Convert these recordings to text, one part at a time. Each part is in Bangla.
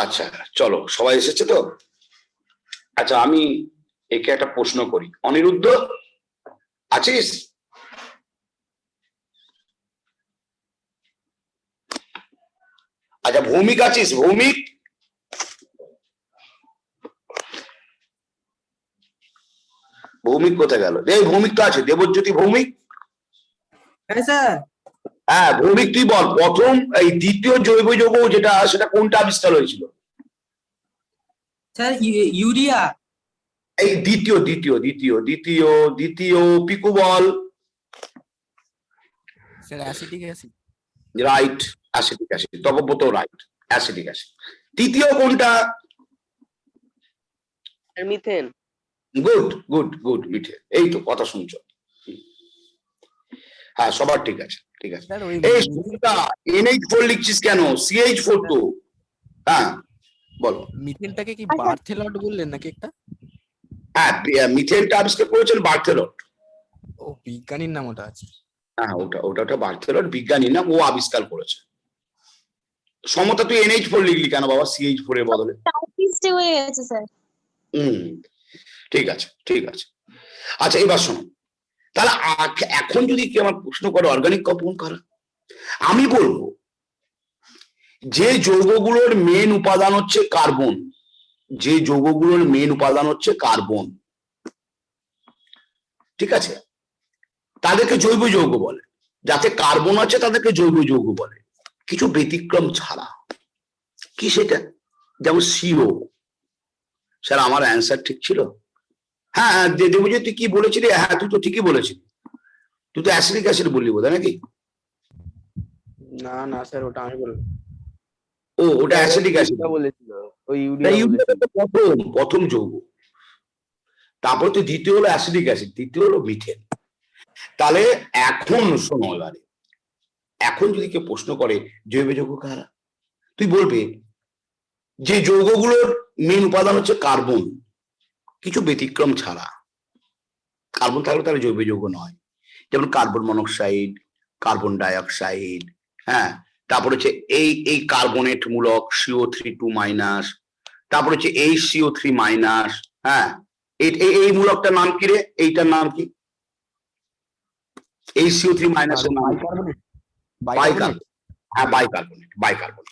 আচ্ছা চলো, সবাই এসেছে তো? আচ্ছা আমি একে একটা প্রশ্ন করি। অনিরুদ্ধ আছিস? আচ্ছা ভৌমিক আছিস? ভৌমিক ভৌমিক কোথায় গেল? ভৌমিক তো আছে, দেবজ্যোতি ভৌমিক। হ্যাঁ স্যার। হ্যাঁ ভৌমিক তুই বল, প্রথম এই দ্বিতীয় জৈব যৌগ যেটা, সেটা কোনটা আবিষ্কার হয়েছিল? Sir urea. এই দ্বিতীয় দ্বিতীয় দ্বিতীয় দ্বিতীয় দ্বিতীয় পিকু বল। Sir acetic acid. Right, acetic acid. Tapabrata right, acetic acid. তৃতীয় কোনটা? Methane. Good good good, methane. এই তো কথা শুনছো। হ্যাঁ সবার ঠিক আছে, ঠিক আছে। স্যার ওই এই সুমিতা NH4 লিখছিস কেন? CH4 তো। হ্যাঁ বলো। মিথেনটাকে কি বার্থেলট বললেন নাকি একটা? হ্যাঁ মিথেনটা আবিষ্কার করেছেন বার্থেলট। ও বিজ্ঞানীর নাম ওটা আছে। হ্যাঁ ওটা বার্থেলট বিজ্ঞানী নাম, ও আবিষ্কার করেছে। সমতা তুই NH4 লিখলি কেন বাবা CH4 এর বদলে? হয়ে গেছে স্যার। ঠিক আছে ঠিক আছে। আচ্ছা এবার শোনো, তাহলে এখন যদি কি আমার প্রশ্ন করে অর্গানিক কম্পাউন্ড কারা, আমি বলবো যে যৌগগুলোর মেন উপাদান হচ্ছে কার্বন, যে যৌগগুলোর মেন উপাদান হচ্ছে কার্বন, ঠিক আছে, তাদেরকে জৈব যৌগ বলে। যাতে কার্বন আছে তাদেরকে জৈব যৌগ বলে, কিছু ব্যতিক্রম ছাড়া। কি সেটা? যেমন CO। স্যার আমার অ্যান্সার ঠিক ছিল? হ্যাঁ দেবজি তুই কি বলেছিলি? হ্যাঁ তুই তো ঠিকই বলেছিলি, তুই তো অ্যাসিডিক অ্যাসিড বললি বোধ হয় নাকি? না না স্যার, ওটা আমি বললাম। ও ওটা অ্যাসিডিক অ্যাসিড বলেছিল, ওই ইউরিয়া প্রথম যৌগ। তারপর তো দ্বিতীয় হলো অ্যাসিডিক অ্যাসিড, তৃতীয় হলো মিথেন। তাহলে এখন শোনো, এবারে এখন যদি কেউ প্রশ্ন করে জৈব যৌগ কারা, তুই বলবে যে যৌগগুলোর মেন উপাদান হচ্ছে কার্বন, কিছু ব্যতিক্রম ছাড়া। কার্বন থাকলে তাহলে জৈব যৌগ নয়। যেমন কার্বন মনোক্সাইড, কার্বন ডাইঅক্সাইড, হ্যাঁ, তারপর হচ্ছে এই কার্বনেট মূলক CO3 2-, তারপর হচ্ছে HCO3-, হ্যাঁ, এই মূলকটার নাম কি রে? এইটার নাম কি? HCO3- এর নাম বাইকার্বনেট। হ্যাঁ বাইকার্বনেট, বাইকার্বনেট।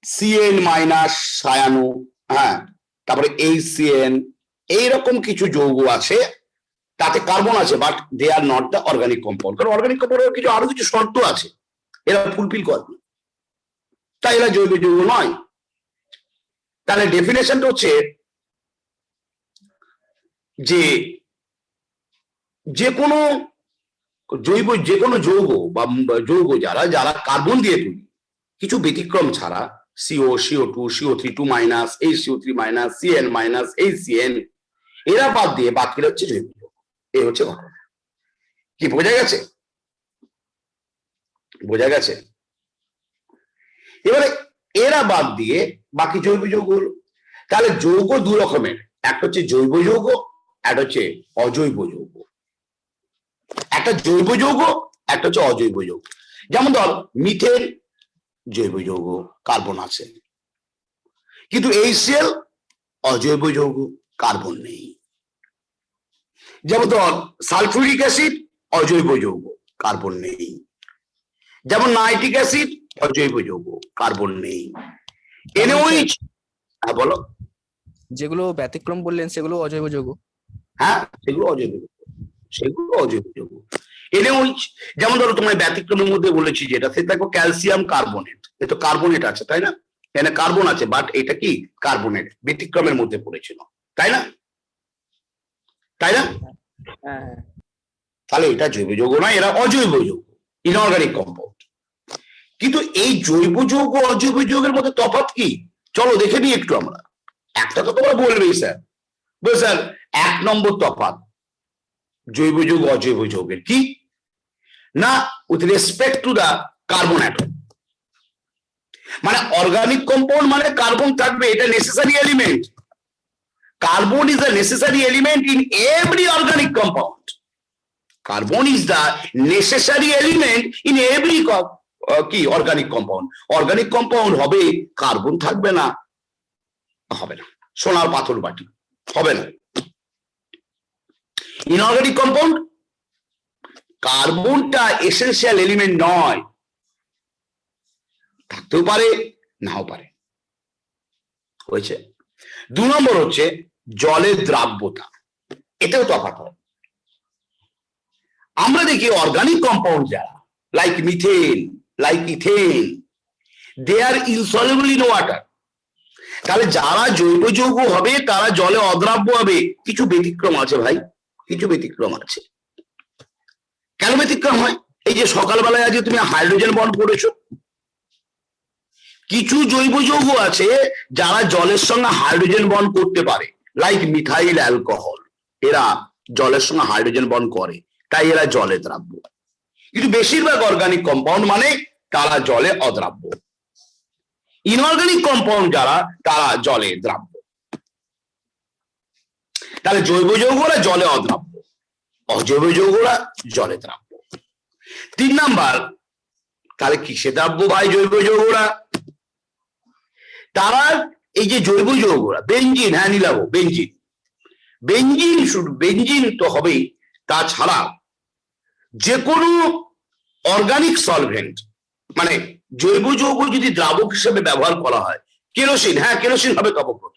CN- সায়ানো, হ্যাঁ, তারপরে HCN। এইরকম কিছু যৌগ আছে তাতে কার্বন আছে, but they are not the organic compound. কারণ অর্গানিক কম্পাউন্ডের কিছু আরো কিছু শর্ত আছে, এরা ফুলফিল করে না, তাই এরা জৈব যৌগ নয়। তাহলে ডেফিনেশনটা হচ্ছে যে কোনো যৌগ বা যৌগ যারা কার্বন দিয়ে তৈরি, কিছু ব্যতিক্রম ছাড়া, CO, CO2, CO3 2-, HCO3-, CN-, HCN, এরা বাদ দিয়ে বাকিরা হচ্ছে জৈব যৌগ। এই হচ্ছে ঘটনা। কি বোঝা গেছে? বোঝা গেছে? এবারে এরা বাদ দিয়ে বাকি জৈব যৌগ হলো। তাহলে যৌগ দু রকমের, একটা হচ্ছে জৈব যৌগ, একটা হচ্ছে অজৈব যৌগ। একটা জৈব যৌগ, একটা হচ্ছে অজৈব যৌগ। যেমন ধর মিথেন জৈব যৌগ, কার্বন আছে, কিন্তু HCl অজৈব যৌগ, কার্বন নেই। যেমন ধর সালফিউরিক অ্যাসিড অজৈব যৌগ, কার্বন নেই। যেমন নাইট্রিক অ্যাসিড অজৈব যৌগ, কার্বন নেই। NaOH, হ্যাঁ বলো। যেগুলো ব্যতিক্রম বললেন সেগুলো অজৈব যৌগ। হ্যাঁ সেগুলো অজৈব যৌগ, সেগুলো অজৈব যৌগ। NaOH, যেমন ধরো তোমার ব্যতিক্রমের মধ্যে বলেছি যেটা, সেটা দেখো ক্যালসিয়াম কার্বনেট, এ তো কার্বনেট আছে তাই না? এখানে কার্বন আছে, বাট এটা কি কার্বনেট, ব্যতিক্রমের মধ্যে পড়েছিল, তাই না? তাই না? হ্যাঁ। তাহলে এটা জৈব যৌগ নয়, এরা অজৈব যৌগ, ইনঅর্গানিক কম্পাউন্ড। কিন্তু এই জৈব যৌগ অজৈব যৌগের মধ্যে তফাৎ কি? চলো দেখে নিই একটু আমরা। একটা তো তোমরা বলবেই স্যার, স্যার 1 নম্বর তফাৎ জৈব যৌগ অজৈব যৌগের কি না, with respect to the carbon atom. মানে অর্গানিক কম্পাউন্ড মানে কার্বন থাকবে, এটা necessary element. Carbon is the necessary element in every organic compound. Carbon is the necessary element in every কি অর্গানিক কম্পাউন্ড। অর্গানিক কম্পাউন্ড হবে, কার্বন থাকবে না, হবে না। সোনার পাথর বাটি হবে না। ইনঅর্গানিক কম্পাউন্ড, কার্বনটা এসেনশিয়াল এলিমেন্ট নয়, থাকতেও পারে নাও পারে। হয়েছে। 2 নম্বর হচ্ছে জলের দ্রাব্যতা, এটাও তফাৎ হয়। আমরা দেখি অর্গানিক কম্পাউন্ড যারা, like methane, like ethane, they are insoluble in water. তাহলে যারা জৈব যৌগ হবে তারা জলে অদ্রাব্য হবে। কিছু ব্যতিক্রম আছে ভাই, কিছু ব্যতিক্রম আছে। কেন ব্যতিক্রম হয়? এই যে সকালবেলায় আজকে তুমি হাইড্রোজেন বন্ড করেছো, কিছু জৈব যৌগ আছে যারা জলের সঙ্গে হাইড্রোজেন বন্ড করতে পারে, লাইক মিথাইল অ্যালকোহল, এরা জলের সঙ্গে হাইড্রোজেন বন্ড করে, তাই এরা জলে দ্রাব্য। কিন্তু বেশিরভাগ অর্গানিক কম্পাউন্ড মানে তারা জলে অদ্রাব্য। ইনঅর্গানিক কম্পাউন্ড যারা, তারা জলে দ্রাব্য। তাহলে জৈব যৌগরা জলে অদ্রাব্য, অজৈব যৌগরা জলে দ্রাব্য। 3 নাম্বার, তাহলে কিসে দ্রাব্য ভাই জৈব যৌগরা? তারা এই যে জৈব যৌগরা, বেঞ্জিন, হ্যাঁ নীলাভ, বেঞ্জিন, বেঞ্জিন শুধু বেঞ্জিন তো হবেই, তাছাড়া যে কোনো অর্গানিক সলভেন্ট মানে জৈব যৌগ যদি দ্রাবক হিসেবে ব্যবহার করা হয়, কেরোসিন, হ্যাঁ কেরোসিন হবে Tapabrata,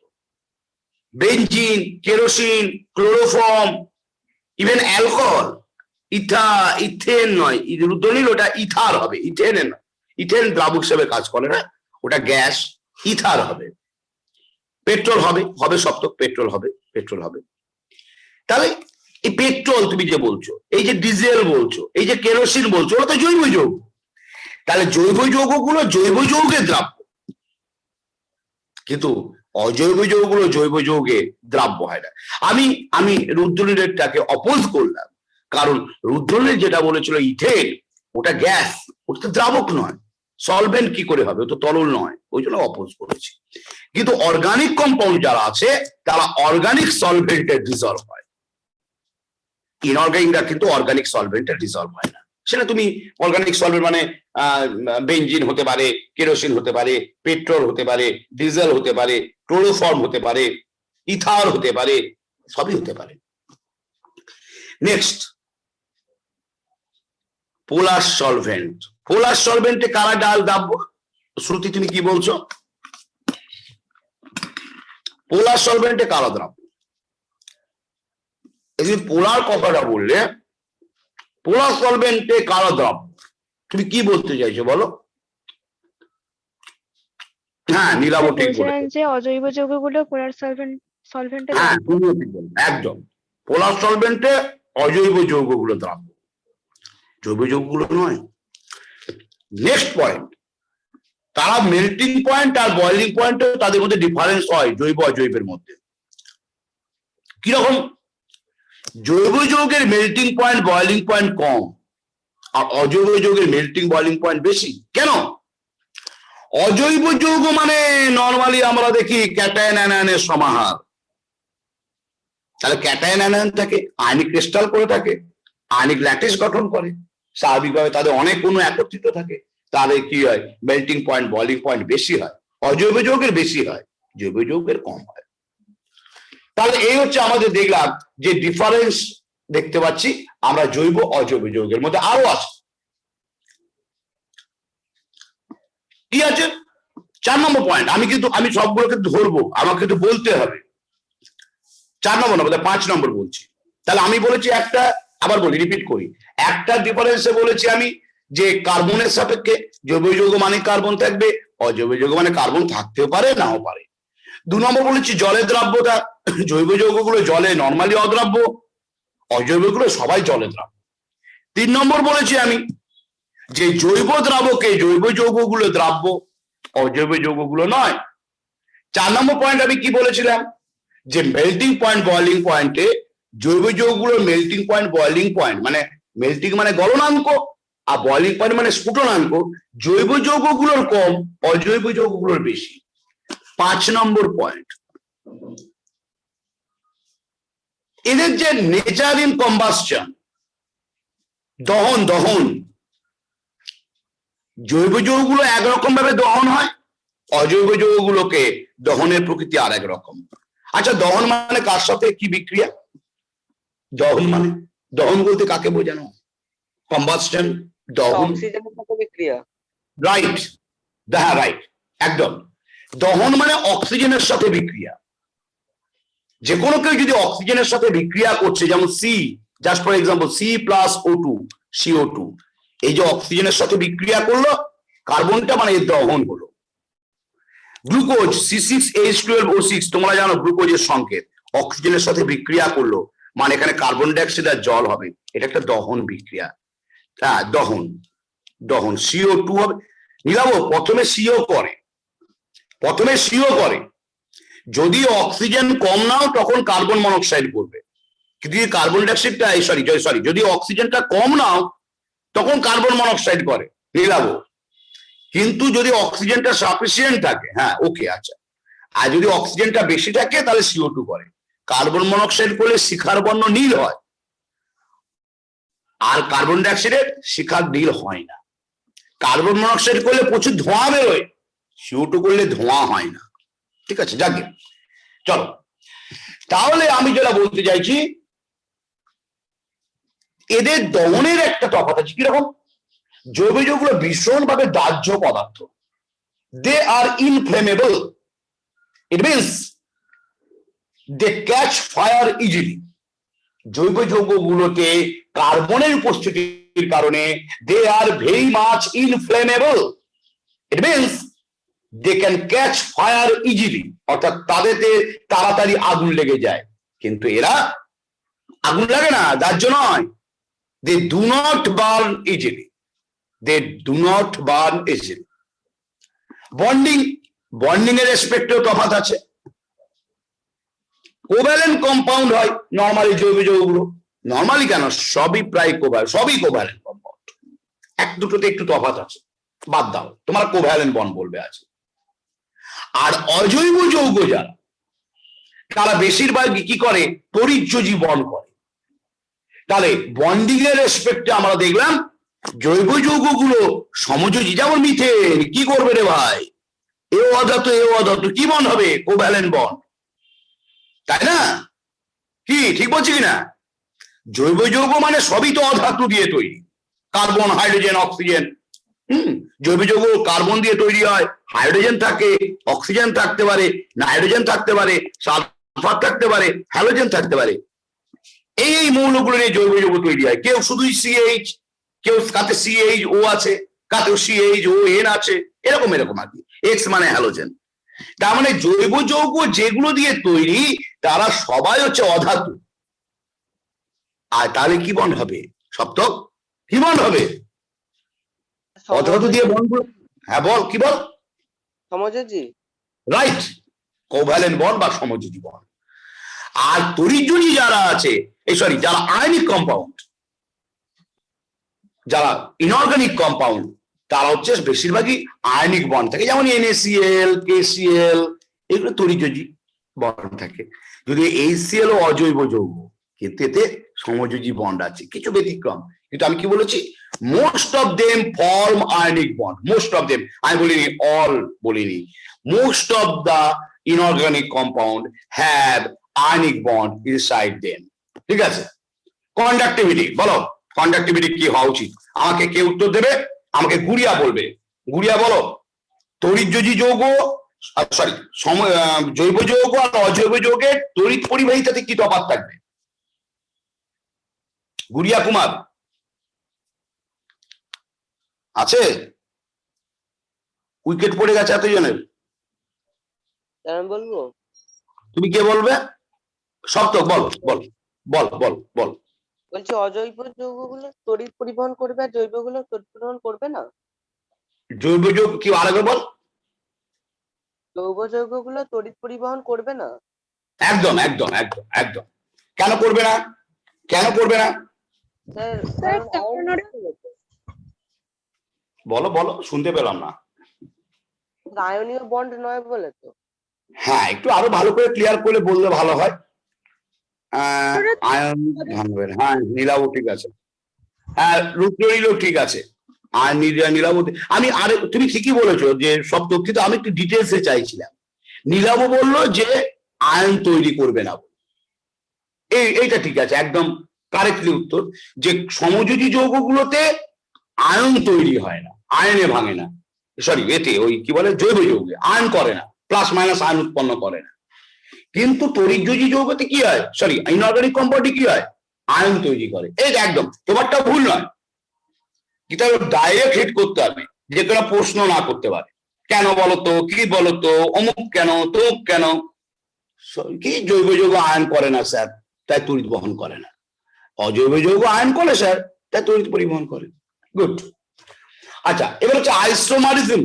benzene, kerosene, chloroform, even alcohol, ethane নয়, রুদ্রনীল, ওটা ইথার হবে, ইথেন না, ইথেন দ্রাবক হিসেবে কাজ করে না, ওটা গ্যাস, ইথার হবে। পেট্রোল হবে, হবে সপ্তক, পেট্রোল হবে, পেট্রোল হবে। তাহলে এই পেট্রোল তুমি যে বলছো, এই যে ডিজেল বলছো, এই যে কেরোসিন বলছো, ওটা তো জৈব যৌগ। তাহলে জৈব যৌগগুলো জৈব যৌগে দ্রাব্য, কিন্তু অজৈব যৌগগুলো জৈব যৌগে দ্রাব্য হয় না। আমি রুদ্রনীলটাকে অপোজ করলাম, কারণ রুদ্রনীল যেটা বলেছিল ইথেন, ওটা গ্যাস, ওটা তো দ্রাবক নয়, সলভেন্ট কি করে হবে, ও তো তরল নয়, ওই জন্য অপোজ করেছি। কিন্তু অর্গানিক কম্পাউন্ড যারা আছে তারা অর্গানিক সলভেন্টে ডিজলভ হয়, ইনঅর্গানিকরা কিন্তু অর্গানিক সলভেন্টে ডিজলভ হয় না। সেটা তুমি অর্গানিক সলভেন্ট মানে বেঞ্জিন হতে পারে, কেরোসিন হতে পারে, পেট্রোল হতে পারে, ডিজেল হতে পারে, ক্লোরোফর্ম হতে পারে, ইথার হতে পারে, সবই হতে পারে। নেক্সট, পোলার সলভেন্ট। পোলার সলভেন্টে কারা ডাল দ্রাব্য? শ্রুতি তুমি কি বলছো? পোলার সলভেন্টে কারা দ্রাব্য? এই পোলার কথাটা বললে, পোলার সলভেন্টে কারা দ্রাব্য, তুমি কি বলতে চাইছো বলো? হ্যাঁ নীলাভ ঠিক বলেছে, যে অজৈব যৌগগুলো পোলার সলভেন্টে হ্যাঁ একদম, পোলার সলভেন্টে অজৈব যৌগগুলো দ্রাব্য, জৈব যৌগগুলো নয়। নেক্সট পয়েন্ট, তারা মেল্টিং পয়েন্ট আর বয়লিং পয়েন্টে তাদের মধ্যে ডিফারেন্স হয় জৈব অজৈবের মধ্যে। কিরকম? জৈব যৌগের মেল্টিং পয়েন্ট বয়লিং পয়েন্ট কম, আর অজৈব যৌগের মেল্টিং বয়লিং পয়েন্ট বেশি। কেন? অজৈব যৌগ মানে নর্মালি আমরা দেখি ক্যাটায়ন অ্যানায়নের সমাহার, তাহলে ক্যাটায়ন অ্যানায়ন থাকে, আয়নিক ক্রিস্টাল করে থাকে, আয়নিক ল্যাটিস গঠন করে, স্বাভাবিকভাবে তাদের অনেক অণু একত্রিত থাকে, তাদের কি হয়, মেল্টিং পয়েন্ট বয়লিং পয়েন্ট বেশি হয়, অজৈব যৌগের বেশি হয়, জৈব যৌগের কম হয়। তাহলে এই হচ্ছে আমাদের দেখলাম যে ডিফারেন্স দেখতে পাচ্ছি আমরা জৈব অজৈব যৌগের মধ্যে। আরো আছে, কি আছে? 4 নম্বর পয়েন্ট, আমি সবগুলোকে ধরবো, আমাকে কিন্তু বলতে হবে। 4 নম্বর না, 5 নম্বর বলছি। তাহলে আমি বলেছি একটা, আবার বলি, রিপিট করি, একটা ডিফারেন্সে বলেছি আমি যে কার্বনের সাপেক্ষে জৈব যৌগ মানে কার্বন থাকবে, অজৈব যৌগ মানে কার্বন থাকতেও পারে নাও পারে। 2 নম্বর বলেছি জলের দ্রাব্যতা, জৈব যৌগগুলো জলে নর্মালি অদ্রাব্য, অজৈবগুলো সবাই জলে দ্রাব্য। 3 নম্বর বলেছি আমি যে জৈব দ্রাবকে জৈব যৌগগুলো দ্রাব্য, অজৈব যৌগগুলো নয়। 4 নম্বর পয়েন্ট আমি কি বলেছিলাম, যে মেল্টিং পয়েন্ট বয়লিং পয়েন্টে জৈব যৌগগুলোর মেল্টিং পয়েন্ট বয়লিং পয়েন্ট মানে মেল্টিং মানে গলনাঙ্ক, আর বয়লিং পয়েন্ট মানে স্ফুটনাঙ্ক, জৈব যৌগগুলোর কম, অজৈব যৌগগুলোর বেশি। 5 নম্বর পয়েন্ট, এদের যে নেচার ইন কম্বাসশন, দহন, জৈব যৌগগুলো একরকম ভাবে দহন হয়, অজৈব যৌগগুলোকে দহনের প্রকৃতি আর এক রকম। আচ্ছা, দহন মানে কার সাথে কি বিক্রিয়া? দহন বলতে কাকে বোঝানো? কম্বাস্টন, দহন, অক্সিজেনের সাথে বিক্রিয়া। রাইট, হ্যাঁ রাইট, একদম। দহন মানে অক্সিজেনের সাথে বিক্রিয়া। যে কোনো কেউ যদি অক্সিজেনের সাথে বিক্রিয়া করছে, যেমন C, just for example C+O2, CO2, এই যে অক্সিজেনের সাথে বিক্রিয়া করলো কার্বনটা, মানে এর দহন হলো। গ্লুকোজ C6H12O6, তোমরা জানো গ্লুকোজের সংকেত, অক্সিজেনের সাথে বিক্রিয়া করলো মানে এখানে কার্বন ডাইঅক্সাইড আর জল হবে, এটা একটা দহন বিক্রিয়া। হ্যাঁ, দহন CO2 হবে। নিলাবো প্রথমে CO করে, যদি অক্সিজেন কম নাও তখন কার্বন মনোক্সাইড করবে, কিন্তু কার্বন ডাইঅক্সাইডটা সরি যদি অক্সিজেনটা কম নাও তখন কার্বন মনোক্সাইড করে, নিলাবো। কিন্তু যদি অক্সিজেনটা সাফিসিয়েন্ট থাকে, হ্যাঁ ওকে, আচ্ছা, আর যদি অক্সিজেনটা বেশি থাকে তাহলে CO2 করে। কার্বন মনোক্সাইড করলে শিখার বর্ণ নীল হয়, আর কার্বন ডাইঅক্সাইডের শিখার নীল হয় না। কার্বন মনোক্সাইড করলে প্রচুর ধোঁয়া বেরোয়, CO2 করলে ধোঁয়া হয় না। ঠিক আছে, যাকে চলো, তাহলে আমি যেটা বলতে চাইছি, এদের দহনের একটা তফাৎ আছে। কিরকম? জৈব যৌগগুলো ভীষণভাবে দাহ্য পদার্থ, they are inflammable, it means they catch fire easily. জৈব যৌগগুলোতে কার্বনের উপস্থিতির কারণে they are very much inflammable, it means they can catch fire easily, অর্থাৎ তাদেরতে তাড়াতাড়ি আগুন লেগে যায়। কিন্তু এরা আগুন লাগে না, দাহ্য নয়, they do not burn easily, bonding এর রেসপেক্টেও তফাৎ আছে। কোভ্যালেন্ট কম্পাউন্ড হয় নরমালি জৈব যৌগগুলো, নরমালি কেন, সবই প্রায় কোভ্যালেন্ট কম্পাউন্ড, এক দুটোতে একটু তফাৎ আছে, বাদ দাও, তোমার কোভ্যালেন্ট বন্ড বলবে আছে। আর অজৈব যৌগ যারা, তারা বেশিরভাগই কি করে, তড়িৎযোজী বন্ড করে। তাহলে বন্ডিং এর রেসপেক্টে আমরা দেখলাম জৈব যৌগগুলো সমযোজী, যেমন মিথেন, কি করবে রে ভাই, এও অধাতু কি বন্ড হবে, কোভ্যালেন্ট বন্ড, তাই না? কি ঠিক বলছি কিনা? জৈব যৌগ মানে সবই তো অধাতু দিয়ে তৈরি, কার্বন, হাইড্রোজেন, অক্সিজেন। জৈব যৌগ কার্বন দিয়ে তৈরি হয়, হাইড্রোজেন থাকে, অক্সিজেন থাকতে পারে, নাইট্রোজেন থাকতে পারে, সালফার থাকতে পারে, হ্যালোজেন থাকতে পারে। এই মৌলগুলো নিয়ে জৈব যৌগ তৈরি হয়। কেউ শুধুই CH, কেউ কাতে CHO আছে, কাতেও CHON আছে, এরকম আর কি, এক্স মানে হ্যালোজেন। তার মানে জৈব যৌগ যেগুলো দিয়ে তৈরি তারা সবাই হচ্ছে অধাতু। আর তাহলে কি বন্ড হবে, সপ্তক, কি বন্ড হবে? অধাতু দিয়ে বন্ড। হ্যাঁ বল, কি বল? সমযোজী, রাইট, কোভ্যালেন্ট বন্ড বা সমযোজী বন্ড। আর তড়িৎযোজী যারা আছে, যারা আয়নিক কম্পাউন্ড, যারা ইনঅর্গানিক কম্পাউন্ড, তারা হচ্ছে বেশিরভাগই আয়নিক বন্ড থাকে, যেমন NaCl, KCl, এগুলো তড়িৎযোজী বন্ড থাকে। যদি HCl ও অজৈব যৌগ, কিন্তু এতে সমযোজী বন্ড আছে, কিছু ব্যতিক্রম। কিন্তু আমি কি বলেছি, most of them form ionic bond, most of them, আমি বলিনি অল, বলিনি, most of the inorganic compound have ionic bond inside them. ঠিক আছে, কন্ডাক্টিভিটি বলো, কন্ডাক্টিভিটি কি হওয়া উচিত? আমাকে কে উত্তর দেবে? আমাকে গুড়িয়া বলবে। গুড়িয়া বলো, তড়িৎযোজী যৌগ, জৈব যৌগ আর অজৈব যৌগের তড়িৎ পরিবাহিতাতে কি তফাৎ থাকবে? গুড়িয়া কুমার আছে? উইকেট পড়ে গেছে এতজনের, আমি বলবো। তুমি কে বলবে? সপ্তক বল বল বল বল বল। বলছি অজৈব যৌগগুলো তড়িৎ পরিবহন করবে আর জৈবগুলো তড়িৎ পরিবহন করবে না। জৈব যৌগ কি, আরেকবার বল। জৈব যৌগগুলো তড়িৎ পরিবহন করবে না। একদম একদম একদম একদম। কেন করবে না? কেন করবে না? স্যার কারণ ওরা বলো বলো, শুনতে পেলাম না। আয়নীয় বন্ড নয় বলে তো। হ্যাঁ, একটু আরো ভালো করে ক্লিয়ার করে বললে ভালো হয়। আয়ন, হ্যাঁ নীলাও ঠিক আছে, হ্যাঁ রুদ্রনীলও ঠিক আছে, আর নীলাভ, আমি আরে তুমি ঠিকই বলেছো যে সব তথ্য, আমি একটু ডিটেলসে চাইছিলাম। নীলাভ বললো যে আয়ন তৈরি করবে না, এইটা ঠিক আছে, একদম কারেক্টলি উত্তর, যে সমযোজী যৌগগুলোতে আয়ন তৈরি হয় না, আয়নে ভাঙে না, সরি এতে ওই কি বলে জৈব যৌগে আয়ন করে না, প্লাস মাইনাস আয়ন উৎপন্ন করে না। কিন্তু তড়িৎযোজী যৌগতে কি হয়, সরি ইনঅর্গানিক কম্পাউন্ডে কি হয়, আয়ন তৈরি করে। এই একদম তোমারটা ভুল নয়, এটা ডাইরেক্ট হিট করতে হবে, যে কোনো প্রশ্ন না করতে পারে, কেন বলতো, কি বলতো, অমুক কেন, তমুক কেন, কি জৈব যৌগ আয়ন করে না স্যার, তাই তড়িৎ বহন করে না। অজৈব যৌগ আয়ন করে স্যার, তাই তড়িৎ পরিবহন করে। গুড। আচ্ছা, এবার হচ্ছে আইসোমারিজম।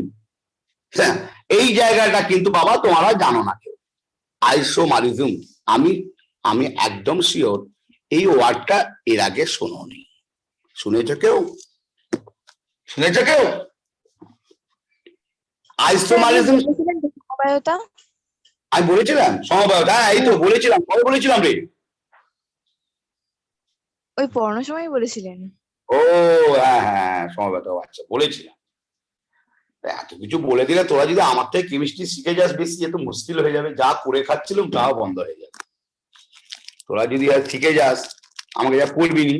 হ্যাঁ, এই জায়গাটা কিন্তু বাবা তোমরা জানো না কেউ। আইসোমারিজম, আমি একদম শিওর এই ওয়ার্ডটা এর আগে শোনোনি। শুনেছ কেউ? শুনেছ কেউ? আইসোমারিজম সমবায়তা। আমি বলেছিলাম সমবায়তা, হ্যাঁ এই তো বলেছিলাম, কবে বলেছিলাম রে? ওই পড়ানোর সময় বলেছিলেন। ও হ্যাঁ হ্যাঁ সমবেত, আচ্ছা বলেছিলাম। এত কিছু বলে দিলে তোরা যদি আমার থেকে কেমিস্ট্রি শিখে যাস বেশি, এত মুশকিল হয়ে যাবে, যা করে খাচ্ছিলাম তাও বন্ধ হয়ে যাবে। তোরা যদি আর শিখে যাস, আমাকে যা পড়বি নি,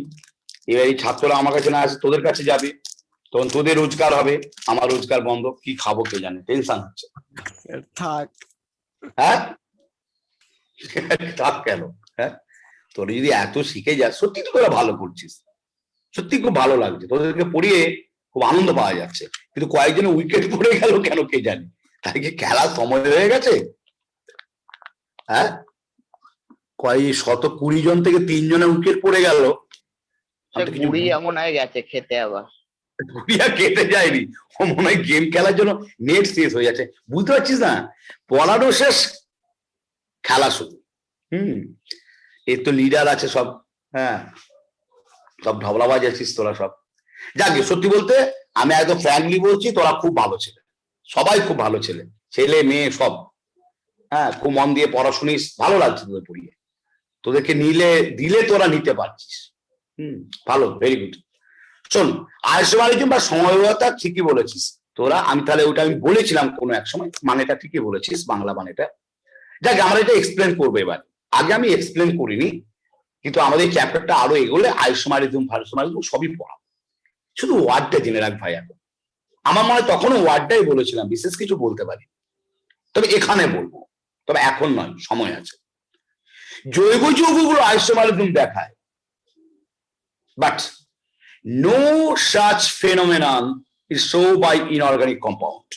এবার এই ছাত্ররা আমার কাছে না আসে তোদের কাছে যাবে, তখন তোদের রোজগার হবে, আমার রোজগার বন্ধ, কি খাবো কে জানে, টেনশন হচ্ছে। থাক। হ্যাঁ থাক কেন? হ্যাঁ, তোরা যদি এত শিখে যাস, সত্যি তো তোরা ভালো করছিস, সত্যি খুব ভালো লাগছে, তোদেরকে পড়িয়ে খুব আনন্দ পাওয়া যাচ্ছে। কিন্তু কয়েকজনের উইকেট পড়ে গেল কেন কে জানে, তাই কি খেলার সময় হয়ে গেছে? হ্যাঁ, কয়েক 120 জন থেকে 3 জনের উইকেট পড়ে গেল। বুড়ি এমন হয়ে গেছে খেতে, আবার বুড়িয়া কেটে যায়নি, ও মনে হয় গেম খেলার জন্য নেট শেষ হয়ে যাচ্ছে, বুঝতে পারছিস না? পড়ানো শেষ, খেলা শুরু। এর তো লিডার আছে সব, হ্যাঁ সব ঢবলাবাজ আছিস তোরা সব। যাকে সত্যি বলতে আমি একদম ফ্র্যাঙ্কলি বলছি, তোরা খুব ভালো ছেলে, সবাই খুব ভালো ছেলে, ছেলে মেয়ে সব। হ্যাঁ, খুব মন দিয়ে পড়াশুনিস, ভালো লাগছে তোদের পড়িয়ে, তোদেরকে দিলে তোরা নিতে পারছিস। ভালো, ভেরি গুড। শোন, আইসোমারিজম বা সমবায়তা ঠিকই বলেছিস তোরা, আমি তাহলে ওটা আমি বলেছিলাম কোনো এক সময়, মানেটা ঠিকই বলেছিস, বাংলা মানেটা। যাক, আমরা এটা এক্সপ্লেন করবো এবার, আগে আমি এক্সপ্লেন করিনি, কিন্তু আমাদের চ্যাপ্টারটা আরো এগোলে আইসোমারিজম ফাইসোমারিজম সবই পড়াবো। শুধু ওয়ার্ডটা জেনে রাখ ভাই, এখন আমার মনে হয় তখনও ওয়ার্ডটাই বলেছিলাম, বিশেষ কিছু বলতে পারি, তবে এখানে বলবো, তবে এখন নয়, সময় আছে। জৈব যৌগগুলো আইসোমারিজম দেখায়, but no such phenomenon is show by inorganic compound.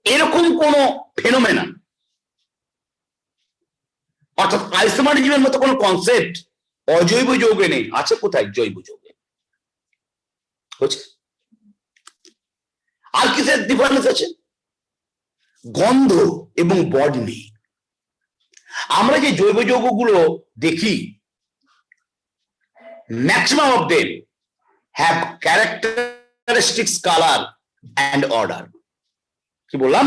এরকম কোন ফেনোমেনন অর্থাৎ আইসোমারিজমের মতো কোন কনসেপ্ট অজৈব যৌগে নেই। আছে কোথায়? জৈব যৌগে। আর কিসের ডিফারেন্স আছে? গন্ধ এবং বর্ণে। আমরা যে জৈব যৌগগুলো দেখি, maximum of them have characteristics, colour and order. কি বললাম?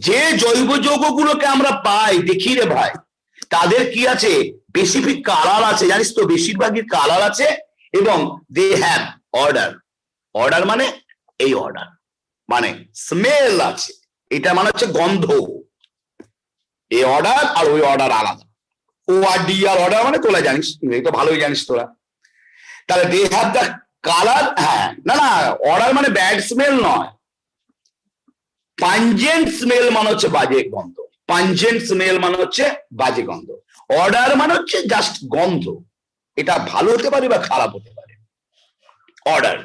যে জৈব যৌগগুলোকে আমরা পাই, দেখি রে ভাই, তাদের কি আছে? স্পেসিফিক কালার আছে, জানিস তো, বেশিরভাগই কালার আছে, এবং দে হ্যাভ অর্ডার। অর্ডার মানে এই অর্ডার মানে স্মেল আছে, এটা মানে হচ্ছে গন্ধ। এই অর্ডার আর ওই অর্ডার আলাদা। ও আর ডি আর অর্ডার মানে তোরা জানিস, এই তো ভালোই জানিস তোরা। তাহলে দে হ্যাভ দ্য কালার, হ্যাঁ না না, অর্ডার মানে ব্যাড স্মেল নয়, পাঞ্জেন্ট স্মেল মানে হচ্ছে বাজে গন্ধ, পাঞ্জেন্ট স্মেল মানে হচ্ছে বাজে গন্ধ। অর্ডার মানে হচ্ছে জাস্ট গন্ধ, এটা ভালো হতে পারে বা খারাপ হতে পারে, অর্ডার।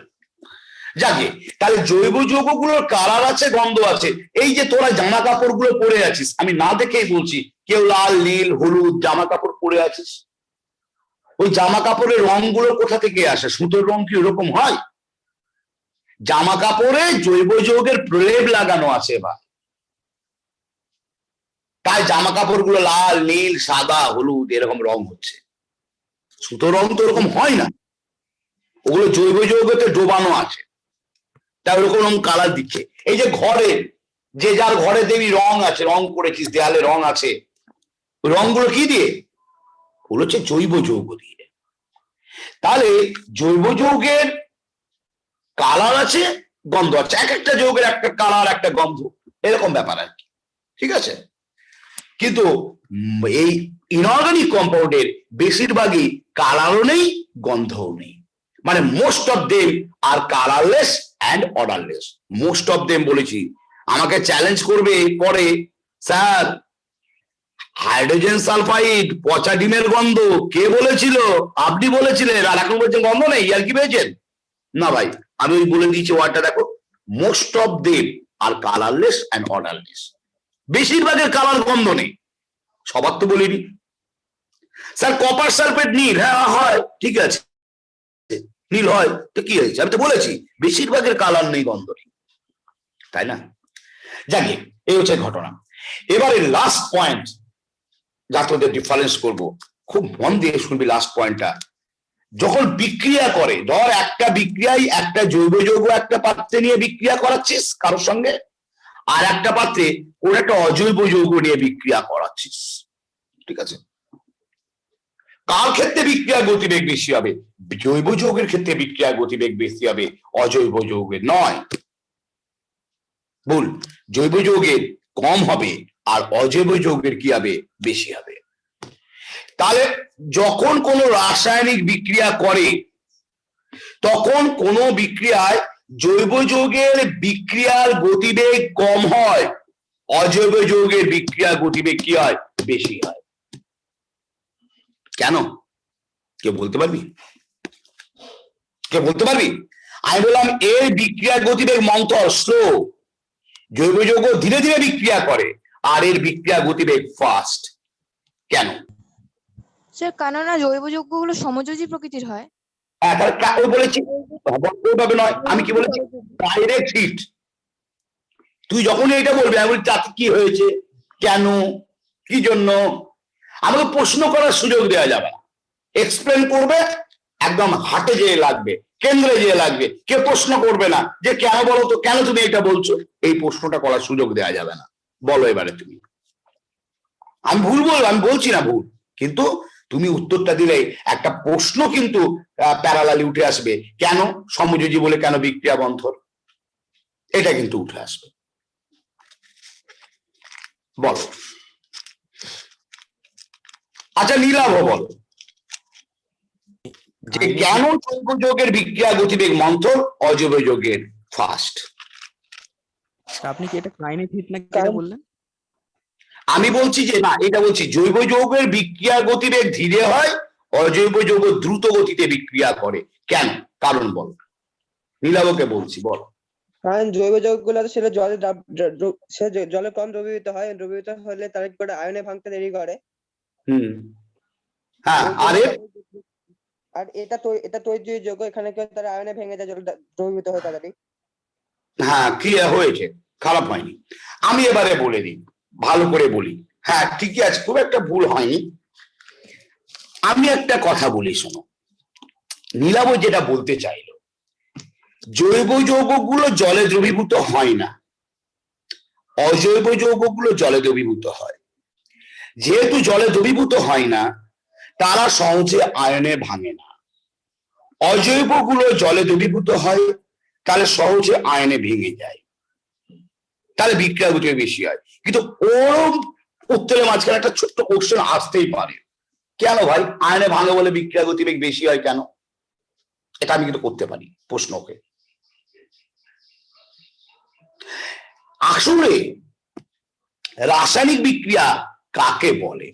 যাকে তাহলে জৈব যৌগগুলোর কালার আছে, গন্ধ আছে। এই যে তোরা জামা কাপড় গুলো পরে আছিস, আমি না দেখেই বলছি, কেউ লাল, নীল, হলুদ জামা কাপড় পরে আছিস, ওই জামা কাপড়ের রংগুলো কোথা থেকে আসে? সুতোর রং কি ওরকম হয়? জামা কাপড়ে জৈব যৌগের প্রলেপ লাগানো আছে বা, তাই জামা কাপড় গুলো লাল, নীল, সাদা, হলুদ এরকম রং হচ্ছে। সুতোর রং তো ওরকম হয় না, ওগুলো জৈব যৌগতে ডোবানো আছে, তাই ওরকম কালার দিচ্ছে। এই যে ঘরে, যে যার ঘরে দেবী রং আছে, রং করেছিস, দেয়ালে রং আছে, ওই রংগুলো কি দিয়ে? ওগুলো হচ্ছে জৈব যৌগ দিয়ে। তাহলে জৈব যৌগের কালার আছে, গন্ধ আছে, এক একটা যৌগের একটা কালার, একটা গন্ধ, এরকম ব্যাপার আর কি। ঠিক আছে, কিন্তু এই ইনঅর্গানিক কম্পাউন্ডের বেশিরভাগই কালারও নেই, গন্ধও নেই। মানে most of them are colourless and odourless. Most of them বলেছি। আমাকে চ্যালেঞ্জ করবে পরে, স্যার হাইড্রোজেন সালফাইড পচা ডিমের গন্ধ কে বলেছিল? আপনি বলেছিলেন, আর এখন বলছেন গন্ধ নেই, আর কি পেয়েছেন? না ভাই, আমি ওই বলে দিয়েছি ওয়ার্ডটা দেখো, most of them are colourless and odourless. বেশিরভাগের কালার গন্ধ নেই, সবার তো বলিনি। স্যার কপার সালফেট নীল, হ্যাঁ হয়, ঠিক আছে নীল হয়, তো কি হয়েছে? আমি তো বলেছি বেশিরভাগের কালার নেই, গন্ধ নেই, তাই না? জানি, এই হচ্ছে ঘটনা। এবারে লাস্ট পয়েন্ট, যা তোদের ডিফারেন্স করবো, খুব মন দিয়ে শুনবি লাস্ট পয়েন্টটা। যখন বিক্রিয়া করে, ধর একটা বিক্রিয়ায় একটা জৈব যৌগ একটা পাত্রে নিয়ে বিক্রিয়া করাচ্ছিস কারোর সঙ্গে, আর একটা পাত্রে কোন একটা অজৈব যৌগ নিয়ে বিক্রিয়া করাচ্ছিস, ঠিক আছে? কার ক্ষেত্রে বিক্রিয়া গতিবেগ বেশি হবে? জৈব যৌগের ক্ষেত্রে বিক্রিয়া গতিবেগ বেশি হবে, অজৈব যৌগের নয়। ভুল, জৈব যৌগের কম হবে আর অজৈব যৌগের কি হবে? বেশি হবে। তাহলে যখন কোন রাসায়নিক বিক্রিয়া করে, তখন কোন বিক্রিয়ায় জৈব যৌগের বিক্রিয়ার গতিবেগ কম হয়, অজৈব যৌগের বিক্রিয়া গতিবেগ কি হয়? বেশি হয়। কেন? কে বলতে পারবি? কে বলতে পারবি? আমি বললাম এর বিক্রিয়ার গতিবেগ মন্থর, স্লো। জৈব যৌগ ধীরে ধীরে বিক্রিয়া করে, আর এর বিক্রিয়া গতিবেগ ফাস্ট। কেন? স্যার কেননা জৈব যৌগগুলো সমযোজী প্রকৃতির হয়। হ্যাঁ, তাহলে ওই বলেছি ওইভাবে নয়, আমি কি বলেছি? Direct hit. তুই যখনই এটা বলবি, আমি বলি তাতে কি হয়েছে, কেন, কি জন্য, আমাকে প্রশ্ন করার সুযোগ দেওয়া যাবে না। এক্সপ্লেন করবে, একদম হাটে যেয়ে লাগবে, কেন্দ্রে যেয়ে লাগবে, কে প্রশ্ন করবে না যে কেন বলো তো, কেন তুমি এটা বলছো, এই প্রশ্নটা করার সুযোগ দেওয়া যাবে না। বলো এবারে তুমি। আমি ভুল বলবো, আমি বলছি না ভুল, কিন্তু তুমি উত্তরটা দিলে একটা প্রশ্ন কিন্তু প্যারালালি উঠে আসবে, কেন সমযোজী বলে কেন বিক্রিয়া বন্ধর, এটা কিন্তু উঠে আসবে। বলো। আচ্ছা নীলাভ বলো যে কেন জৈব যৌগের বিক্রিয়া গতিবেগ মন্থর, অজৈব যৌগের ফাস্ট? আপনি কি এটা কাইনেট হিট নাকি এটা বললেন? আমি বলছি যে না, এটা বলছি জৈব যৌগের বিক্রিয়া গতিবেগ ধীরে হয়, অজৈব যৌগ দ্রুত গতিতে বিক্রিয়া করে। কেন? কারণ বল। নীলাভকে বলছি, বল। কারণ জৈব যৌগগুলো সেটা জলে কম দ্রবীভূত হয়, দ্রবীভূত হলে তারা কি করে আয়নে ভাঙতে দেরি করে। হ্যাঁ, আর এটা তৈজীয় যৌগ, এখানে কি তারা আয়নে ভেঙে যায়, জল দ্রবীভূত হয় তাড়াতাড়ি। হ্যাঁ, ক্লিয়ার হয়েছে, খারাপ হয়নি। আমি এবারে বলে দিই, ভালো করে বলি। হ্যাঁ ঠিকই আছে, খুব একটা ভুল হয়নি। আমি একটা কথা বলি, শোনো। নীলাভ যেটা বলতে চাইলো, জৈব যৌগগুলো জলে দ্রবীভূত হয় না, অজৈব যৌগগুলো জলে দ্রবীভূত হয়। যেহেতু জলে দ্রবীভূত হয় না, তারা সহজে আয়নে ভাঙে না। অজৈবগুলো জলে দ্রবীভূত হয়, তাহলে সহজে আয়নে ভেঙে যায়, তাহলে বিক্রিয়া গতিবেগ বেশি হয়। কিন্তু ওরম উত্তরের মাঝখানে একটা ছোট্ট কোশ্চেন আসতেই পারে, কেন ভাই আয়নে ভাঙে বলে বিক্রিয়া গতিবেগ বেশি হয় কেন? এটা আমি কিন্তু করতে পারি প্রশ্নকে। আসলে রাসায়নিক বিক্রিয়া কাকে বলে?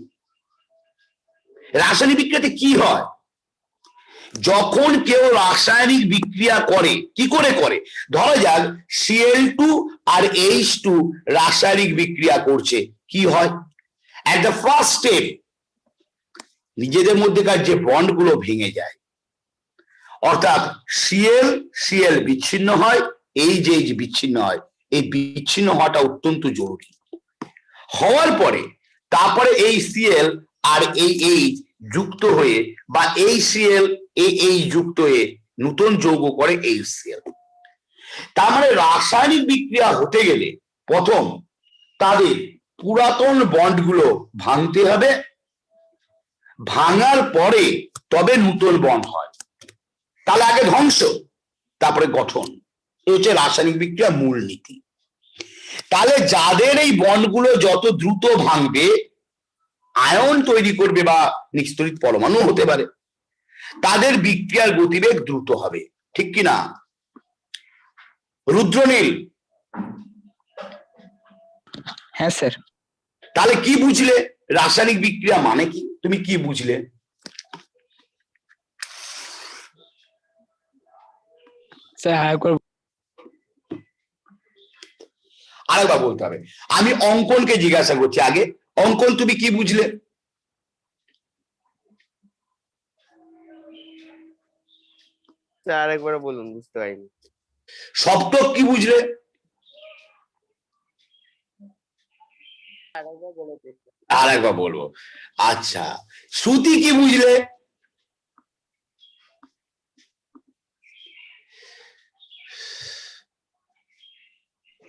রাসায়নিক বিক্রিয়াতে কি হয়? যখন কেউ রাসায়নিক বিক্রিয়া করে, কি করে করে? ধরা যাক Cl2 আর H2 রাসায়নিক বিক্রিয়া করছে, কি হয়? এট দ্য ফার্স্ট স্টেপ নিজেদের মধ্যেকার যে বন্ড গুলো ভেঙে যায়, অর্থাৎ Cl বিচ্ছিন্ন হয়, H বিচ্ছিন্ন হয়। এই বিচ্ছিন্ন হওয়াটা অত্যন্ত জরুরি। হওয়ার পরে তারপরে এই Cl আর এই H যুক্ত হয়ে, বা এই Cl এই H যুক্ত হয়ে নতুন যৌগ করে HCl। তার মানে রাসায়নিক বিক্রিয়া হতে গেলে প্রথম তাদের পুরাতন বন্ডগুলো ভাঙতে হবে, ভাঙার পরে তবে নতুন বন্ড হয়। তাহলে আগে ধ্বংস, তারপরে গঠন, এই হচ্ছে রাসায়নিক বিক্রিয়া মূলনীতি। তাহলে যাদের এই বন্ডগুলো যত দ্রুত ভাঙবে, আয়ন তৈরি করবে বা নিস্তরিত পরমাণু হতে পারে, তাদের বিক্রিয়ার গতিবেগ দ্রুত হবে, ঠিক কিনা? রুদ্রনীল, হ্যাঁ স্যার। তাহলে কি বুঝলে রাসায়নিক বিক্রিয়া মানে কি? তুমি কি বুঝলে? স্যার আরেকবার বলতে হবে। আমি অঙ্কনকে জিজ্ঞাসা করছি আগে, অঙ্কন তুমি কি বুঝলে? আরেকবার বলুন, বুঝতে পারিনি। সপ্তক কি বুঝলে? আরেকবার বলবো। আচ্ছা, শ্রুতি কি বুঝলে?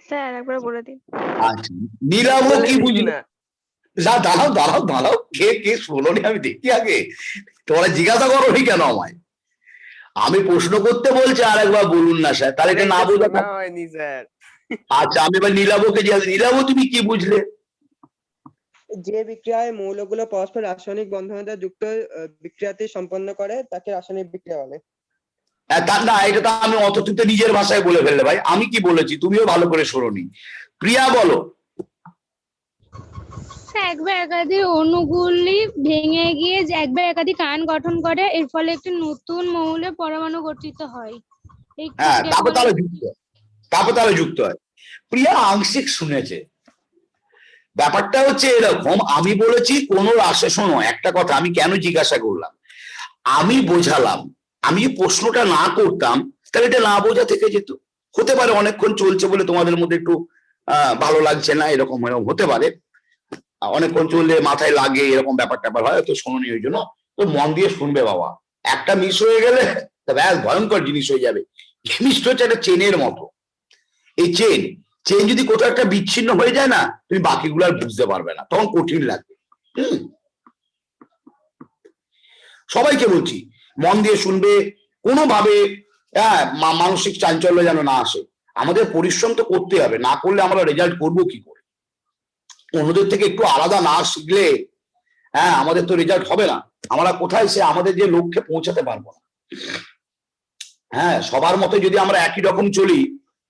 স্যার একবার বলে দিন। আচ্ছা, নীলাভ কি বুঝলে? দাঁড়াও দাঁড়াও দাঁড়াও, কে কে শোনোনি আমি দেখি আগে, তোমরা জিজ্ঞাসা করোনি কেন আমায়? আমি প্রশ্ন করতে বলছি, আরেকবার বলুন না স্যার, তাহলে এটা না বোঝা হয়নি স্যার। আচ্ছা, আমি এবার নীলাভকে জিজ্ঞাসা, নীলাভ তুমি কি বুঝলে? যে বিক্রিয়ায় মৌলগুলো পরস্পর রাসায়নিক বন্ধনের দ্বারা যুক্ত হয়ে, বিক্রিয়াটি সম্পন্ন করে তাকে রাসায়নিক বিক্রিয়া বলে। না, এটা তো আমি অত তুই তো নিজের ভাষায় বলে ফেললে ভাই, আমি কি বলেছি তুমিও ভালো করে শোনোনি। প্রিয়া বলো। একবার একাধিক অণুগুলি ভেঙে গিয়ে একবার একাধিক আয়ন গঠন করে, এর ফলে একটি নতুন মৌলের পরমাণু গঠিত হয়। এই হ্যাঁ, প্রক্রিয়া তারপর তাহলে যুক্ত হয়। প্রিয়া আংশিক শুনেছে। ব্যাপারটা হচ্ছে এরকম, আমি বলেছি কোন রাশে, শোনো একটা কথা, আমি কেন জিজ্ঞাসা করলাম, আমি বোঝালাম, আমি প্রশ্নটা না করতাম তাহলে এটা না বোঝা থেকে যেত। হতে পারে অনেকক্ষণ চলছে বলে তোমাদের মধ্যে একটু ভালো লাগছে না, এরকম হতে পারে, অনেকক্ষণ চললে মাথায় লাগে, এরকম ব্যাপার ট্যাপার হয়, তো শোনোনি ওই জন্য। তো মন দিয়ে শুনবে বাবা, একটা মিস হয়ে গেলে ব্যাস ভয়ঙ্কর জিনিস হয়ে যাবে। জিনিসটা হচ্ছে একটা চেনের মতো। এই চেন যদি কোথাও একটা বিচ্ছিন্ন হয়ে যায় না, তুমি বাকিগুলো আর বুঝতে পারবে না, তখন কঠিন লাগবে। সবাইকে বলছি মন দিয়ে শুনবে, কোনোভাবে মানসিক চাঞ্চল্য যেন না আসে। আমাদের পরিশ্রম তো করতে হবে, না করলে আমরা রেজাল্ট করবো কি করে? অন্যদের থেকে একটু আলাদা না শিখলে আমাদের তো রেজাল্ট হবে না। আমরা কোথায় সে আমাদের যে লক্ষ্যে পৌঁছাতে পারবো না। সবার মতো যদি আমরা একই রকম চলি,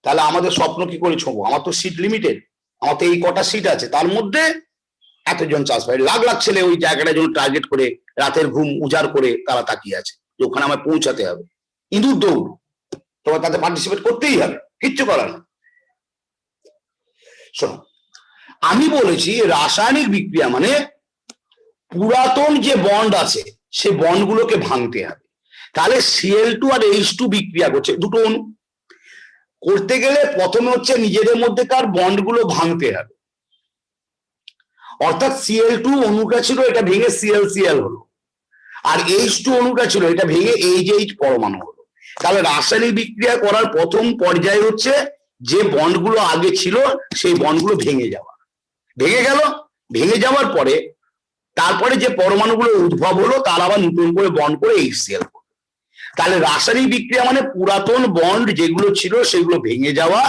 তাহলে আমাদের স্বপ্ন কি করে ছোঁবো? আমার তো সিট লিমিটেড, আমার তো এই কটা সিট আছে, তার মধ্যে এতজন চান্স পাই, লাখ লাখ ছেলে ওই জায়গাটা জন্য টার্গেট করে রাতের ঘুম উজাড় করে তারা তাকিয়ে আছে যে ওখানে আমায় পৌঁছাতে হবে। ইঁদুর দৌড়, তোমার তাতে পার্টিসিপেট করতেই হবে, কিচ্ছু করার না। শোনো, আমি বলেছি রাসায়নিক বিক্রিয়া মানে পুরাতন যে বন্ড আছে সে বন্ডগুলোকে ভাঙতে হবে। তাহলে Cl2 আর H2 বিক্রিয়া করছে, দুটো অণু করতে গেলে প্রথমে হচ্ছে নিজেদের মধ্যেকার বন্ডগুলো ভাঙতে হবে। অর্থাৎ Cl2 অণুটা ছিল, এটা ভেঙে ClCl হলো, আর H2 অণুটা ছিল, এটা ভেঙে HH পরমাণু হলো। তাহলে রাসায়নিক বিক্রিয়া করার প্রথম পর্যায়ে হচ্ছে যে বন্ডগুলো আগে ছিল সেই বন্ডগুলো ভেঙে যাওয়া। ভেঙে গেল, ভেঙে যাওয়ার পরে তারপরে যে পরমাণুগুলো উদ্ভব হলো তার আবার নতুন করে বন্ড করে HCl। তাহলে রাসায়নিক বিক্রিয়া মানে পুরাতন বন্ড যেগুলো ছিল সেগুলো ভেঙে যাওয়া,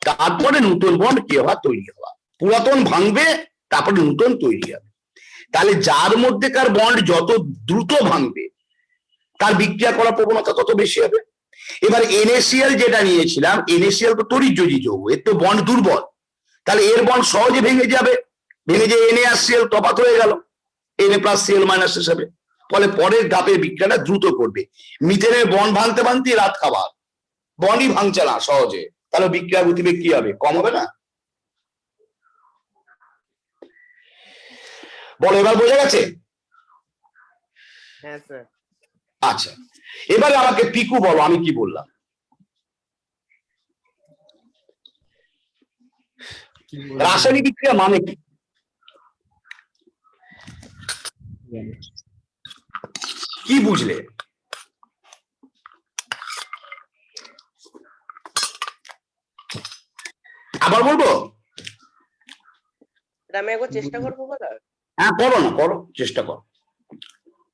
তারপরে নতুন বন্ড কি হওয়া, তৈরি হওয়া। পুরাতন ভাঙবে, তারপরে নতুন তৈরি হবে। তাহলে যার মধ্যেকার বন্ড যত দ্রুত ভাঙবে তার বিক্রিয়া করার প্রবণতা তত বেশি হবে। এবার NaCl যেটা নিয়েছিলাম, NaCl তো তড়িৎযোজী যৌগ, এর তো বন্ড দুর্বল, তাহলে এর বন্ড সহজে ভেঙে যাবে, ভেঙে যে Na আর Cl তফাৎ হয়ে গেল, Na+Cl- হিসাবে। ফলে পরের ধাপের বিক্রিয়াটা দ্রুত করবে। মিথেনের বন্ড ভাঙতে ভাঙতে রাত খাবার, বন্ডই ভাঙছে না সহজে, তাহলে বিক্রিয়া গতিবেগ কি হবে? কম হবে না? বলো, এবার বোঝা গেছে? হ্যাঁ স্যার। আচ্ছা, এবারে আমাকে পিকু বলো আমি কি বললাম। রাসায়নিক বিক্রিয়া মানে কি? কি বুঝলে? আবার বলবো? আমি একবার চেষ্টা করবো বলার। হ্যাঁ, করো না, করো, চেষ্টা করো।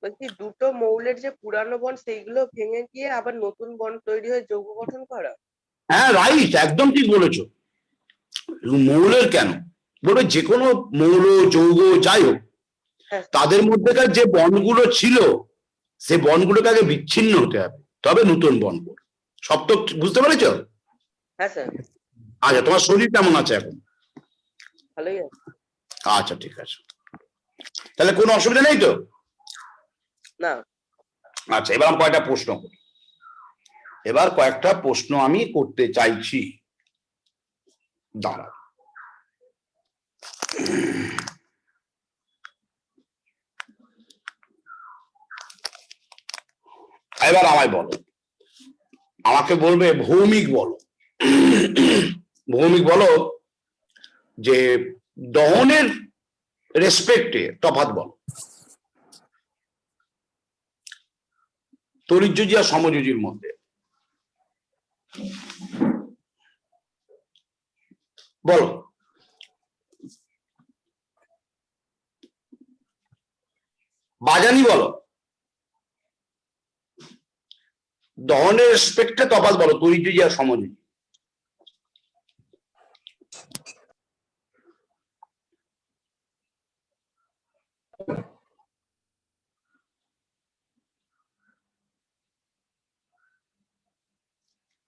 বলছি দুটো মৌলের যে পুরানো বন্ড সেইগুলো ভেঙে গিয়ে আবার নতুন বন্ড তৈরি হয়ে যৌগ গঠন করা। হ্যাঁ রাইট, একদম ঠিক বলেছো। মৌলের কেন বলবে, যে কোনো মৌল যৌগ যাই হোক হ্যাঁ তাদের মধ্যেকার যে বন্ডগুলো ছিল সে বন্ডগুলোকে আগে বিচ্ছিন্ন হতে হবে, তবে নতুন বন্ড। সব তো বুঝতে পেরেছো? হ্যাঁ স্যার, আচ্ছা, তোমার শরীর কেমন আছে এখন? ভালোই আছে। আচ্ছা ঠিক আছে, তাহলে কোনো অসুবিধা নেই তো? না আচ্ছা, এবার আমি কয়েকটা প্রশ্ন করি। এবার কয়েকটা প্রশ্ন আমি করতে চাইছি, দাঁড়া। এবার আমায় বলো, আমাকে বলবে ভৌমিক বলো, ভৌমিক বলো যে দহনের রেসপেক্টে তফাৎ বলো, তড়িৎযোজী আর সমযোজীর মধ্যে বলো। বাজানি বলো, দহনের রেসপেক্টে তফাৎ বলো, তড়িৎযোজী আর সমযোজী।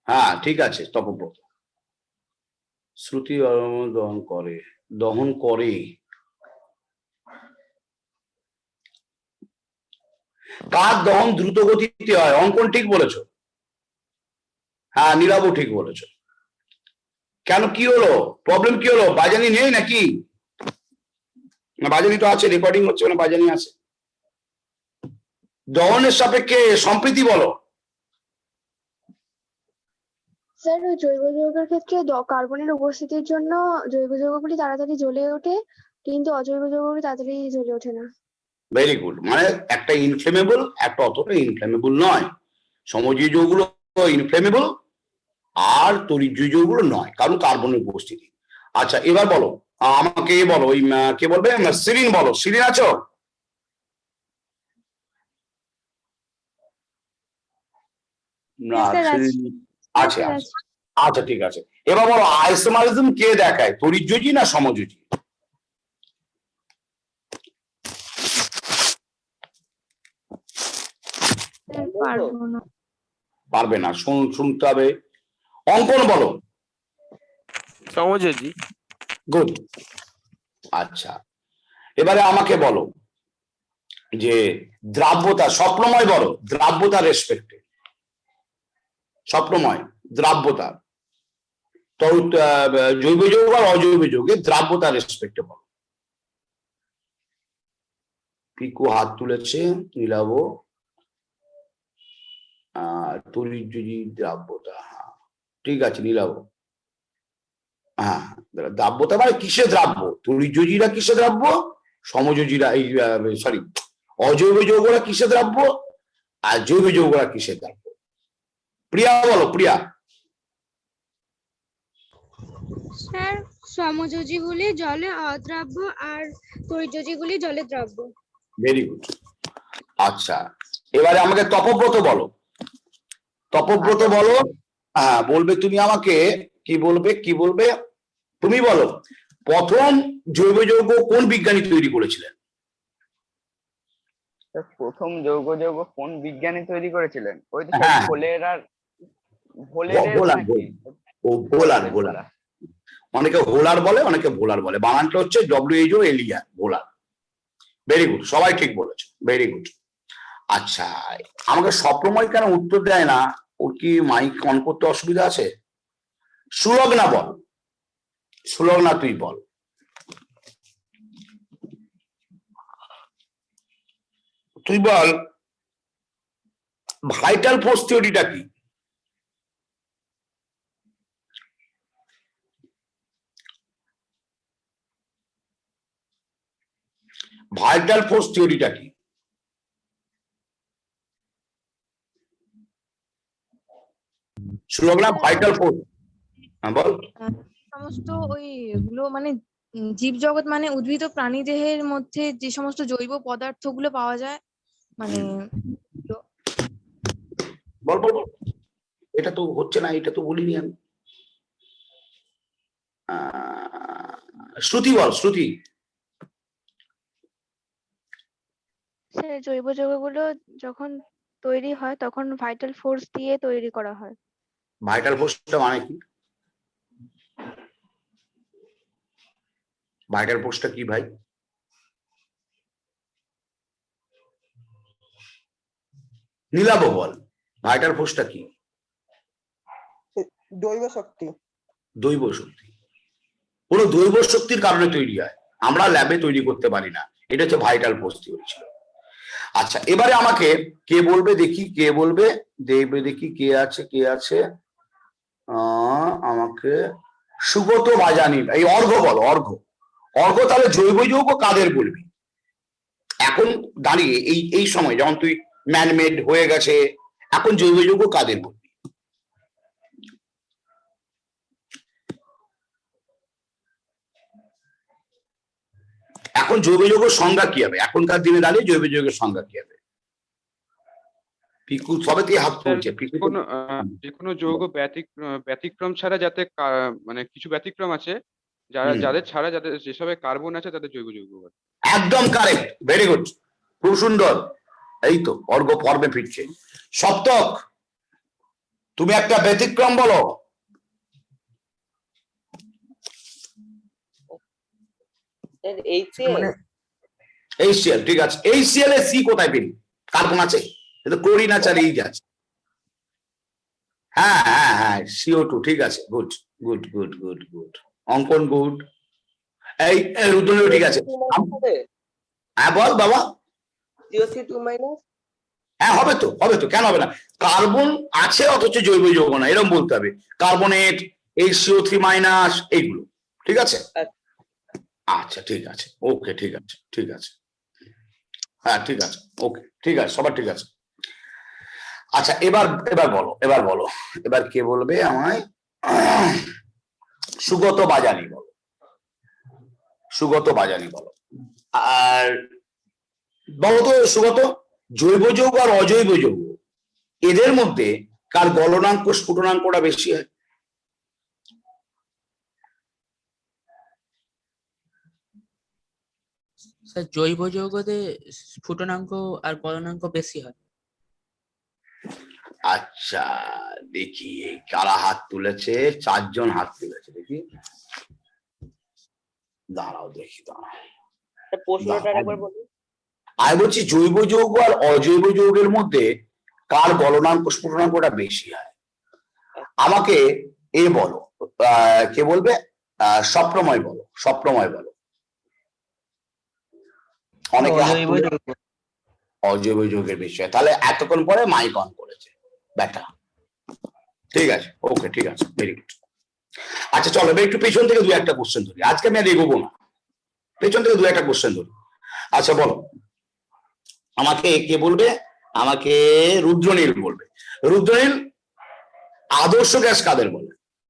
হ্যাঁ ঠিক আছে, তপব্রত। শ্রুতি দহন করে, দহন করে। কার দহন দ্রুত গতিতে হয়? অঙ্কন ঠিক বলেছো। হ্যাঁ নীরবও ঠিক বলেছো। কেন, কি হলো, প্রবলেম কি হলো? বাজানি নেই নাকি? না বাজানি তো আছে, রেকর্ডিং হচ্ছে না, বাজানি আছে। দহনের সাপেক্ষে সম্প্রীতি বলো। স্যার জৈব যৌগের ক্ষেত্রে কার্বনের উপস্থিতির জন্য জৈব যৌগগুলি তাড়াতাড়ি জ্বলে ওঠে, কিন্তু অজৈব যৌগগুলি তাড়াতাড়ি জ্বলে ওঠে না। ভেরি গুড, মানে একটা ইনফ্লেমেবল, একটা অতটা ইনফ্লেমেবল নয়। সমযোজী যৌগগুলো ইনফ্লেমেবল আর তড়িৎযোজী যৌগগুলো নয়, কারণ কার্বনের উপস্থিতি। আচ্ছা এবার বলো, আমাকে বলো, ওই কে বলবে? সিরিন বলো। সিরিন আছো? না Yes, sir, সিরিন আছে, sir, আছে। আচ্ছা ঠিক আছে, এবার বলো আইসোমারিজম কে দেখায়, তড়িৎযোজী না সমযোজী? sir, পারবো না। পারবে না, শুনতে হবে। অঙ্কন বলো। সমযোজী। গুড। আচ্ছা এবারে আমাকে বলো যে দ্রাব্যতা, স্বপ্নময় বলো, দ্রাব্যতার রেসপেক্টে, স্বপ্নময় দ্রাব্যতা, জৈব যৌগ আর অজৈব যৌগের দ্রাব্যতার রেসপেক্টে বলো। পিকু হাত তুলেছে, নীলাভ, তড়িৎযোজী দ্রাব্যতা, হ্যাঁ ঠিক আছে নীলাভ। হ্যাঁ দ্রাব্যতা মানে কিসে দ্রাব্য? তড়িৎযোজীরা কিসে দ্রাব্য, সমযোজীরা এই সরি অজৈব যৌগরা কিসে দ্রাব্য, আর জৈব যৌগরা কিসে দ্রাব্য? প্রিয়া বলো, প্রিয়া। স্যার সমযোজীগুলি জলে অদ্রাব্য আর তড়িৎযোজীগুলি জলে দ্রাব্য। Very good. আচ্ছা এবারে আমাকে তপব্রত বলো, তপব্রত বলো। হ্যাঁ বলবে তুমি আমাকে, কি বলবে, কি বলবে? তুমি বলো প্রথম জৈব যৌগ কোন বিজ্ঞানী তৈরি করেছিলেন? প্রথম যৌগ কোন বিজ্ঞানী তৈরি করেছিলেন? ওই তো হ্যাঁ। ভোলের আর ভোলার, ও ভোলার, ভোলার। অনেকে হোলার বলে, অনেকে ভোলার বলে, বানানটা হচ্ছে WHO এলিয়া, ভোলার। ভেরি গুড, সবাই ঠিক বলেছো, ভেরি গুড। আচ্ছা আমাকে স্বপ্নময় কেন উত্তর দেয় না? ওর কি মাইক অন করতে অসুবিধা আছে? সুলগ্না বল, সুলগ্না তুই বল। তুই বল ভাইটাল ফোর্স থিওরিটা কি? ভাইটাল ফোর্স থিওরিটা কি? সুলগ্না ভাইটাল ফোর্স, হ্যাঁ বল। সমস্ত ওইগুলো মানে জীব জগৎ মানে উদ্ভিদ ও প্রাণী দেহের মধ্যে যে সমস্ত জৈব পদার্থগুলো পাওয়া যায়, মানে বল বল বল, এটা তো হচ্ছে না, এটা তো বলিনি আমি। শ্রুতি বল, শ্রুতি। স্যার জৈব যৌগগুলো যখন তৈরি হয় তখন ভাইটাল ফোর্স দিয়ে তৈরি করা হয়। ভাইটাল ফোর্সটা মানে কি? ভাইটাল ফোর্সটা কি ভাই? নীলাভ বল, ভাইটাল ফোর্সটা কি? দৈব শক্তি। দৈব শক্তি। কোন দৈব শক্তির কারণে তৈরি হয়, আমরা ল্যাবে তৈরি করতে পারি না, এটা হচ্ছে ভাইটাল ফোর্স থিওরি ছিল। আচ্ছা, এবারে আমাকে কে বলবে দেখি, কে বলবে দেখবে দেখি, কে আছে কে আছে? আমাকে সুগত বাজানি, এই অর্ঘ বলো, অর্ঘ। অর্ঘ তাহলে জৈব যৌগ কাদের বলবি এখন দাঁড়িয়ে, এই সময় যখন তুই ম্যানমেড হয়ে গেছে, এখন জৈব যৌগ কাদের বলবি? এখন জৈব যৌগের সংজ্ঞা কি হবে? এখনকার দিনে দাঁড়িয়ে জৈব যৌগের সংজ্ঞা কি হবে? পিকু সবে থেকে হাত তুলছে। পিকু যে কোনো যৌগ ব্যতিক্রম ছাড়া, যাতে মানে কিছু ব্যতিক্রম আছে যাদের ছাড়া, যাদের যেসবে কার্বন আছে তাদের জৈব যৌগ বলে। একদম কারেক্ট, ভেরি গুড, খুব সুন্দর। এই তো অর্ঘ ফর্মে ফিরছে। সপ্তক, তুমি একটা ব্যতিক্রম বলো। HCl, ঠিক আছে। HCl এ সি কোথায় পেলি? কার্বন আছে, এটা ক্লোরিন আছে আর এইচ আছে। হ্যাঁ হ্যাঁ হ্যাঁ, CO2, ঠিক আছে, good good good good good, অঙ্কন গুড। এই রুদ্র, ঠিক আছে। হ্যাঁ বল বাবা। হ্যাঁ হবে তো, হবে তো, কেন হবে না? কার্বন আছে অথচ জৈব যৌগ না, এরকম বলতে হবে। কার্বনেট, HCO3- এইগুলো, ঠিক আছে। আচ্ছা ঠিক আছে, ওকে, ঠিক আছে ঠিক আছে, হ্যাঁ ঠিক আছে, ওকে ঠিক আছে, সবার ঠিক আছে। আচ্ছা এবার এবার বলো, এবার বলো, এবার কে বলবে আমায়? সুগত বাজানি বলো, সুগত বাজানি বলো। আর বলো তো সুগত, জৈব যৌগ আর অজৈব যৌগ এদের মধ্যে কার গলনাঙ্ক স্ফুটনাঙ্কটা বেশি হয়? স্যার জৈব যৌগতে স্ফুটনাঙ্ক আর গলনাঙ্ক বেশি হয়। আচ্ছা দেখি কারা হাত তুলেছে, 4 জন হাত তুলেছে, দেখি দাঁড়াও, দেখি দাঁড়াও। প্রশ্নটা একবার বলুন। আমি বলছি জৈব যৌগ আর অজৈব যৌগের মধ্যে কার গলনাঙ্ক স্ফুটনাঙ্কটা বেশি হয়? আমাকে এ বলো, কে বলবে? স্বপ্নময় বলো, স্বপ্নময় বলো। অনেকে অজৈব যৌগের বেশি হয়। তাহলে এতক্ষণ পরে মাইক অন করেছে ব্যাটা, ঠিক আছে, ওকে ঠিক আছে, ভেরি গুড। আচ্ছা চলো এবার একটু পেছন থেকে 2-1টা কোশ্চেন ধরি, আজকে আমি আর এগোবো না, পেছন থেকে 2-1টা কোশ্চেন ধরি। আচ্ছা বলো, আমাকে কে বলবে? আমাকে রুদ্রনীল বলবে। রুদ্রনীল, আদর্শ গ্যাস কাদের বলে?